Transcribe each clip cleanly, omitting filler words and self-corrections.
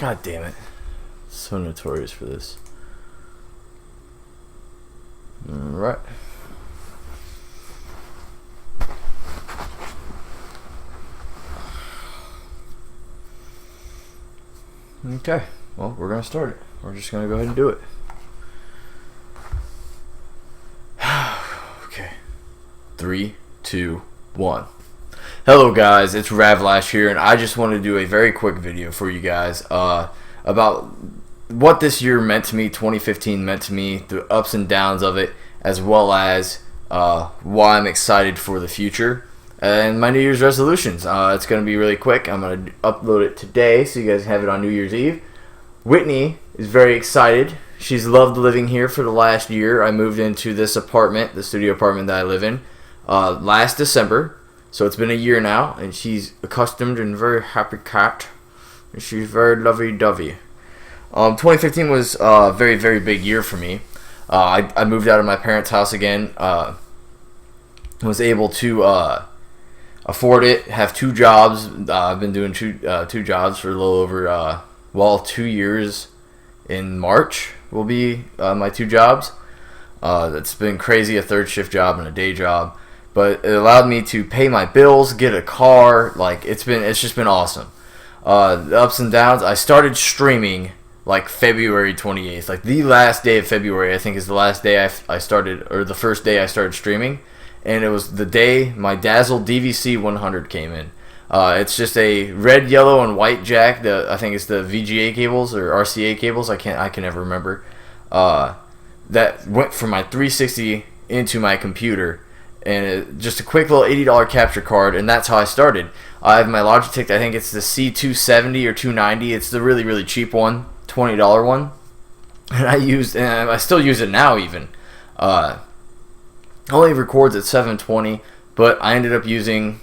God damn it. So notorious for this. Alright. Okay. Well, we're going to start it. We're just going to go ahead and do it. Okay. 3, 2, 1. Hello guys, it's Ravlash here, and I just wanted to do a very quick video for you guys about what this year meant to me, 2015 meant to me, the ups and downs of it, as well as why I'm excited for the future, and my New Year's resolutions. It's going to be really quick. I'm going to upload it today so you guys have it on New Year's Eve. Whitney is very excited. She's loved living here for the last year. I moved into this apartment, the studio apartment that I live in, last December. So it's been a year now, and she's accustomed and very happy cat. And she's very lovey-dovey. 2015 was a very, very big year for me. I moved out of my parents' house again. Was able to afford it, have 2 jobs. I've been doing two jobs for a little over, 2 years. In March will be my 2 jobs. It's been crazy, a 3rd shift job and a day job. But it allowed me to pay my bills, get a car. Like it's just been awesome. The ups and downs. I started streaming like February 28th. Like the last day of February, I think, is the last day I started, or the first day I started streaming, and it was the day my Dazzle DVC 100 came in. It's just a red, yellow, and white jack. I think it's the VGA cables or RCA cables. I can never remember. That went from my 360 into my computer. And just a quick little $80 capture card, and that's how I started. I have my Logitech, I think it's the C270 or 290. It's the really, really cheap one, $20 one. And I still use it now even. Only records at 720, but I ended up using,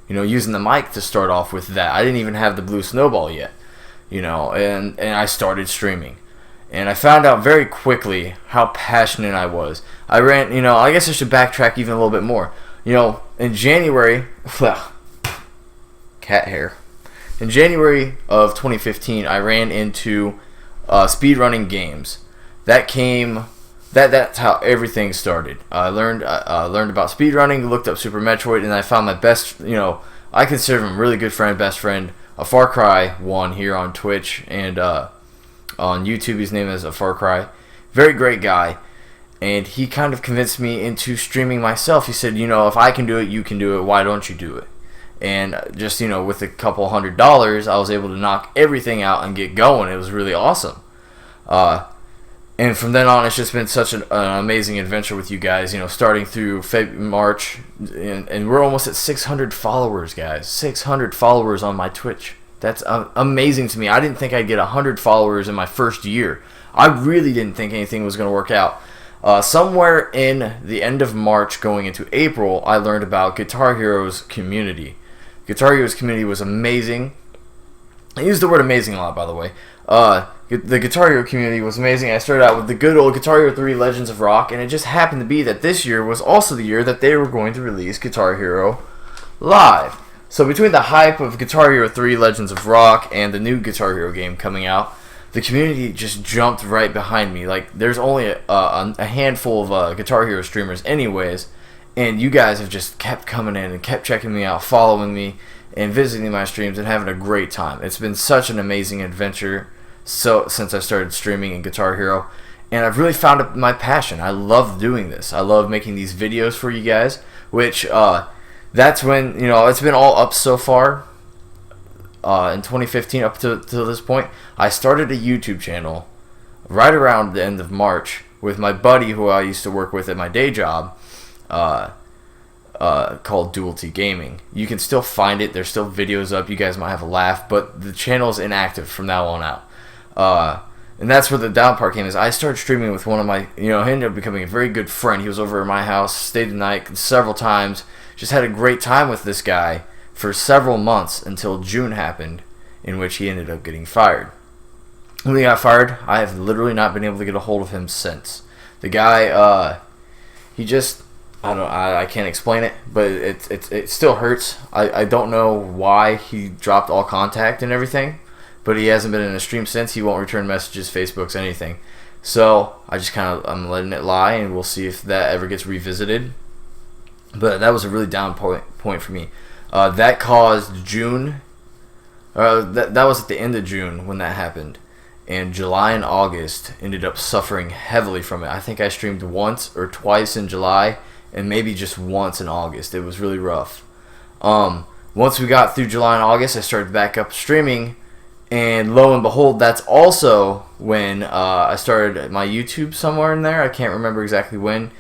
using the mic to start off with that. I didn't even have the Blue Snowball yet, and I started streaming. And I found out very quickly how passionate I was. I ran, I guess I should backtrack even a little bit more. In January, cat hair. In January of 2015, I ran into speedrunning games. That's how everything started. I learned about speedrunning, looked up Super Metroid, and I found my best, I consider him a really good friend, best friend, a Far Cry 1 here on Twitch, and on YouTube, his name is A Far Cry. Very great guy. And he kind of convinced me into streaming myself. He said, if I can do it, you can do it. Why don't you do it? And just, with a couple $100, I was able to knock everything out and get going. It was really awesome. And from then on, it's just been such an amazing adventure with you guys. Starting through March. And we're almost at 600 followers, guys. 600 followers on my Twitch. That's amazing to me. I didn't think I'd get 100 followers in my first year. I really didn't think anything was going to work out. Somewhere in the end of March going into April, I learned about Guitar Hero's community. Guitar Hero's community was amazing. I use the word amazing a lot, by the way. The Guitar Hero community was amazing. I started out with the good old Guitar Hero 3 Legends of Rock, and it just happened to be that this year was also the year that they were going to release Guitar Hero Live. So between the hype of Guitar Hero 3 Legends of Rock and the new Guitar Hero game coming out, the community just jumped right behind me. Like, there's only a handful of Guitar Hero streamers anyways, and you guys have just kept coming in and kept checking me out, following me, and visiting my streams and having a great time. It's been such an amazing adventure since I started streaming in Guitar Hero, and I've really found my passion. I love doing this. I love making these videos for you guys, which... that's when, it's been all up so far in 2015 up to this point. I started a YouTube channel right around the end of March with my buddy who I used to work with at my day job called Dualty Gaming. You can still find it. There's still videos up. You guys might have a laugh, but the channel is inactive from now on out. And that's where the down part came, is I started streaming with one of my, he ended up becoming a very good friend. He was over at my house, stayed the night several times. Just had a great time with this guy for several months until June happened, in which he ended up getting fired. When he got fired, I have literally not been able to get a hold of him since. The guy, he just, I can't explain it, but it still hurts. I don't know why he dropped all contact and everything, but he hasn't been in a stream since. He won't return messages, Facebooks, anything. So I just I'm letting it lie, and we'll see if that ever gets revisited. But that was a really down point for me. That caused June. That was at the end of June when that happened. And July and August ended up suffering heavily from it. I think I streamed once or twice in July, and maybe just once in August. It was really rough. Once we got through July and August, I started back up streaming, and lo and behold, that's also when I started my YouTube somewhere in there. I can't remember exactly when.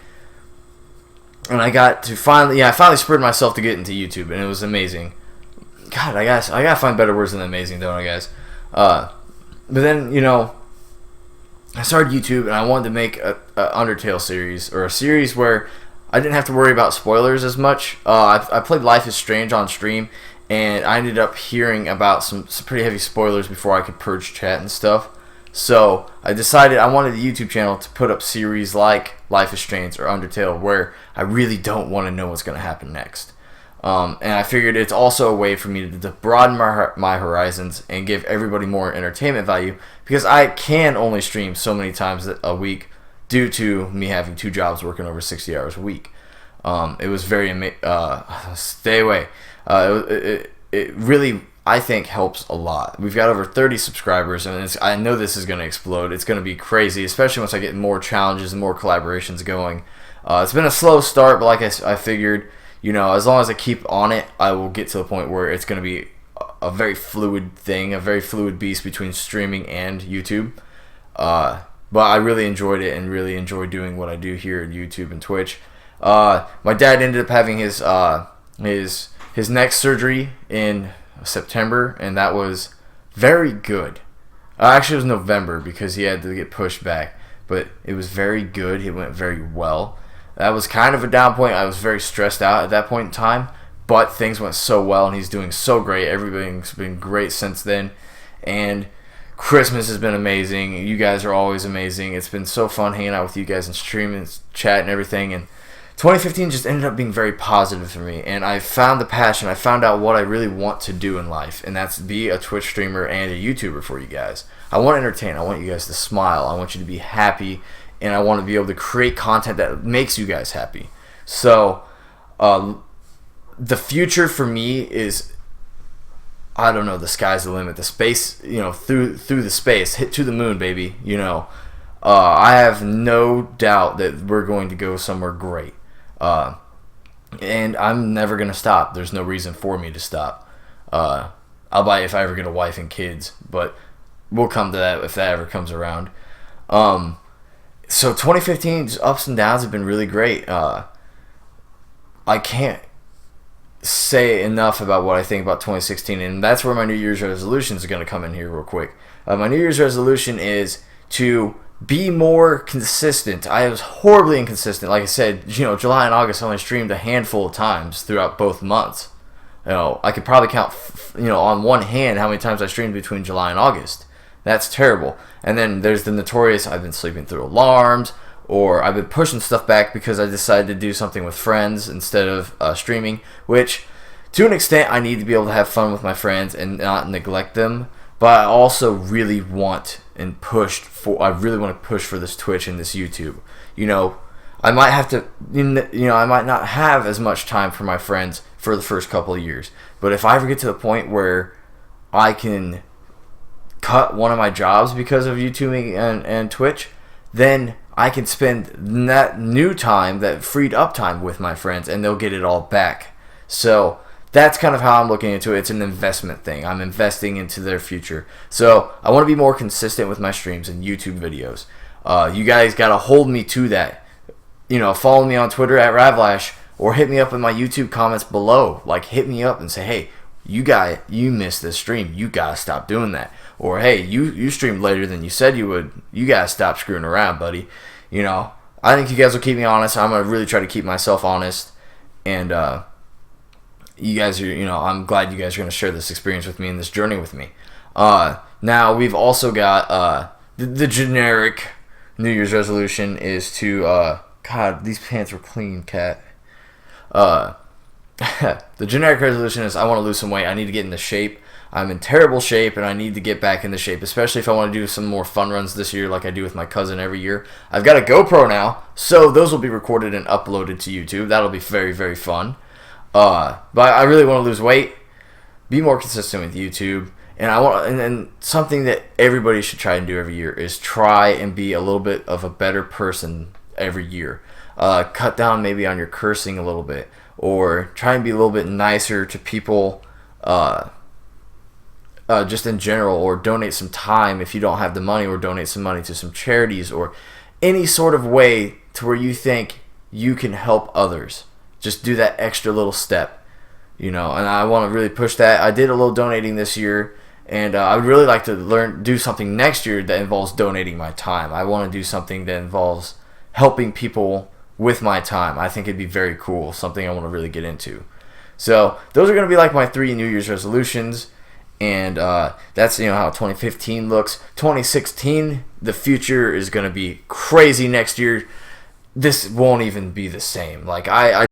And I got to I finally spurred myself to get into YouTube, and it was amazing. God, I gotta find better words than amazing, don't I, guys? But then, I started YouTube, and I wanted to make a Undertale series, or a series where I didn't have to worry about spoilers as much. I played Life is Strange on stream, and I ended up hearing about some pretty heavy spoilers before I could purge chat and stuff. So I decided I wanted the YouTube channel to put up series like Life is Strange or Undertale, where I really don't want to know what's going to happen next. And I figured it's also a way for me to broaden my horizons and give everybody more entertainment value, because I can only stream so many times a week due to me having 2 jobs working over 60 hours a week. It was very stay away. It really, I think, helps a lot. We've got over 30 subscribers, and I know this is going to explode. It's going to be crazy, especially once I get more challenges and more collaborations going. It's been a slow start, but like I figured, as long as I keep on it, I will get to the point where it's going to be a very fluid thing, a very fluid beast between streaming and YouTube. But I really enjoyed it and really enjoy doing what I do here at YouTube and Twitch. My dad ended up having his neck surgery in September, and that was very good. Actually, it was November because he had to get pushed back, but it was very good. It went very well. That was kind of a down point. I was very stressed out at that point in time, but things went so well, and he's doing so great. Everything's been great since then, and Christmas has been amazing. You guys are always amazing. It's been so fun hanging out with you guys and streaming and chat and everything, and 2015 just ended up being very positive for me, and I found the passion. I found out what I really want to do in life, and that's be a Twitch streamer and a YouTuber for you guys. I want to entertain. I want you guys to smile. I want you to be happy, and I want to be able to create content that makes you guys happy. So, the future for me is, I don't know, the sky's the limit. The space, through the space, hit to the moon, baby. I have no doubt that we're going to go somewhere great. And I'm never going to stop. There's no reason for me to stop. I'll buy it if I ever get a wife and kids, but we'll come to that if that ever comes around. So 2015, just ups and downs have been really great. I can't say enough about what I think about 2016, and that's where my New Year's resolution is going to come in here real quick. My New Year's resolution is to be more consistent. I was horribly inconsistent. Like I said, July and August I only streamed a handful of times throughout both months. I could probably count, on one hand how many times I streamed between July and August. That's terrible. And then there's the notorious, I've been sleeping through alarms, or I've been pushing stuff back because I decided to do something with friends instead of streaming, which, to an extent, I need to be able to have fun with my friends and not neglect them. But I also really want to push for this Twitch and this YouTube. I might have to, I might not have as much time for my friends for the first couple of years. But if I ever get to the point where I can cut one of my jobs because of YouTubing and Twitch, then I can spend that new time, that freed up time with my friends, and they'll get it all back. So that's kind of how I'm looking into it. It's an investment thing. I'm investing into their future. So I want to be more consistent with my streams and YouTube videos. You guys got to hold me to that. Follow me on Twitter at Ravlash, or hit me up in my YouTube comments below. Hit me up and say, hey, you missed this stream. You got to stop doing that. Or, hey, you streamed later than you said you would. You got to stop screwing around, buddy. I think you guys will keep me honest. I'm going to really try to keep myself honest. And, you guys are, I'm glad you guys are going to share this experience with me and this journey with me. Now, we've also got the generic New Year's resolution is to, God, these pants were clean, cat. The generic resolution is I want to lose some weight. I need to get into shape. I'm in terrible shape, and I need to get back into shape, especially if I want to do some more fun runs this year like I do with my cousin every year. I've got a GoPro now, so those will be recorded and uploaded to YouTube. That'll be very, very fun. But I really want to lose weight, be more consistent with YouTube, and and something that everybody should try and do every year is try and be a little bit of a better person every year. Cut down maybe on your cursing a little bit, or try and be a little bit nicer to people just in general, or donate some time if you don't have the money, or donate some money to some charities, or any sort of way to where you think you can help others. Just do that extra little step, and I want to really push that. I did a little donating this year, and I would really like to do something next year that involves donating my time. I want to do something that involves helping people with my time. I think it'd be very cool, something I want to really get into. So those are going to be like my 3 New Year's resolutions. And that's how 2015 looks. 2016, the future is going to be crazy next year. This won't even be the same. Like I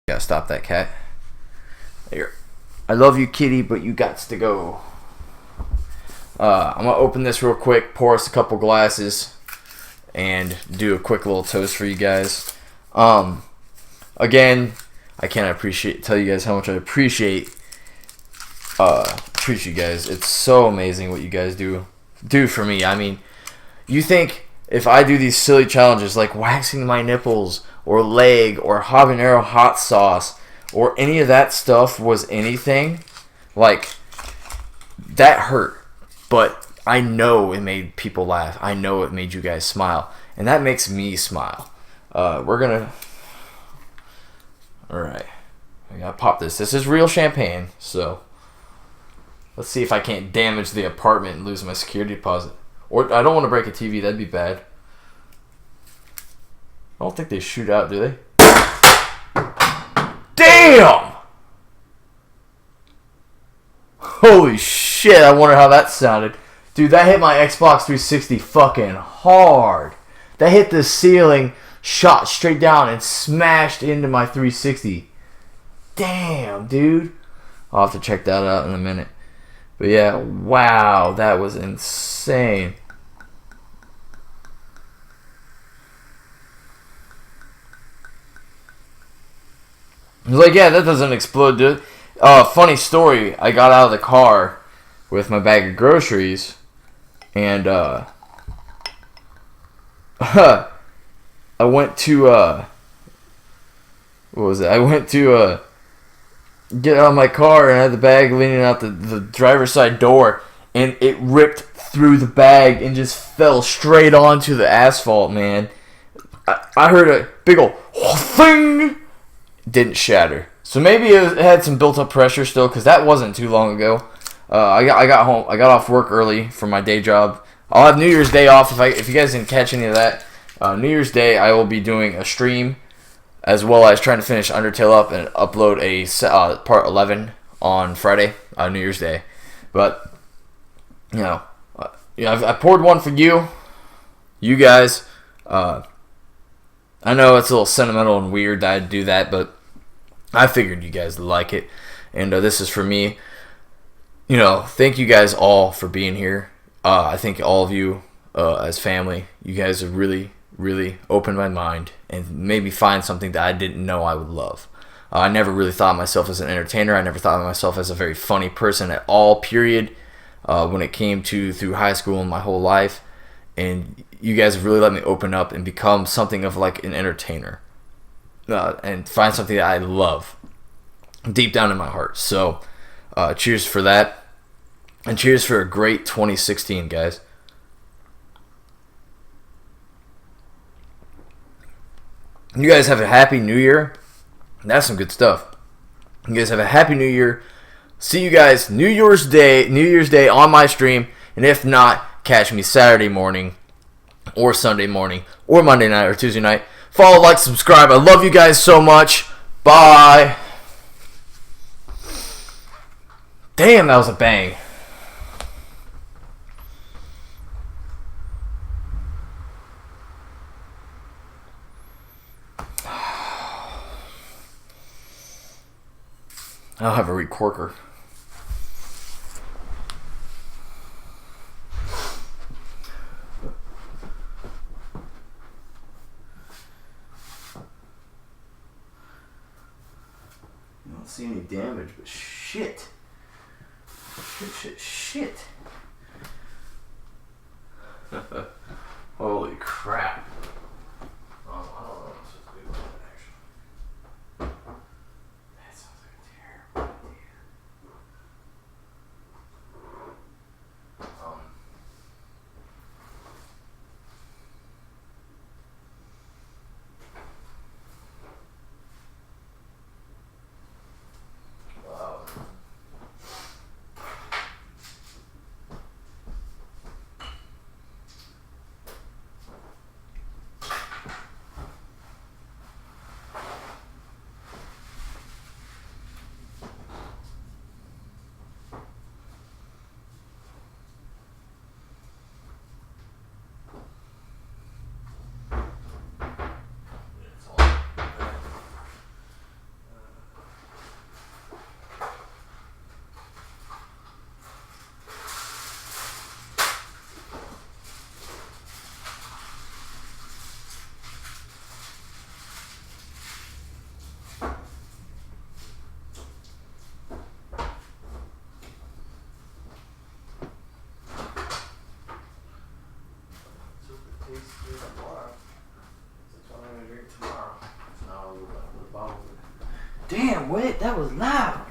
gotta stop that cat. Here. I love you, kitty, but you gots to go. I'm gonna open this real quick, pour us a couple glasses, and do a quick little toast for you guys. Again, I can't tell you guys how much I appreciate you guys. It's so amazing what you guys do for me. I mean, you think if I do these silly challenges like waxing my nipples or leg or habanero hot sauce or any of that stuff was anything, like, that hurt. But I know it made people laugh. I know it made you guys smile. And that makes me smile. We're gonna... Alright. I gotta pop this. This is real champagne, so... Let's see if I can't damage the apartment and lose my security deposit. Or I don't want to break a TV. That'd be bad. I don't think they shoot out, do they? Damn! Holy shit, I wonder how that sounded. Dude, that hit my Xbox 360 fucking hard. That hit the ceiling, shot straight down, and smashed into my 360. Damn, dude. I'll have to check that out in a minute. But yeah, wow, that was insane. I was like, yeah, that doesn't explode, dude. Funny story, I got out of the car with my bag of groceries, and I went to, what was it? I went to, get out of my car, and I had the bag leaning out the driver's side door, and it ripped through the bag and just fell straight onto the asphalt, man. I heard a big ol' thing. Didn't shatter. So maybe it had some built-up pressure still, because that wasn't too long ago. I got home. I got off work early from my day job. I'll have New Year's Day off if you guys didn't catch any of that. New Year's Day, I will be doing a stream, as well as trying to finish Undertale up and upload a part 11 on Friday, New Year's Day. But I poured one for you guys. I know it's a little sentimental and weird that I'd do that, but I figured you guys would like it. And this is for me. Thank you guys all for being here. I think all of you as family, you guys have really, really opened my mind and made me find something that I didn't know I would love. I never really thought of myself as an entertainer. I never thought of myself as a very funny person at all, period, when it came to through high school and my whole life. And you guys have really let me open up and become something of like an entertainer and find something that I love deep down in my heart. So cheers for that. And cheers for a great 2016, guys. You guys have a happy new year. That's some good stuff. You guys have a happy new year. See you guys New Year's Day on my stream. And if not, catch me Saturday morning or Sunday morning or Monday night or Tuesday night. Follow, like, subscribe. I love you guys so much. Bye. Damn, that was a bang. I'll have a recorker. You don't see any damage, but shit. Shit. Holy crap. Oh, I don't know what I'm supposed to do with that, actually. That sounds like a terrible idea. Wow. Damn, wait, that was loud.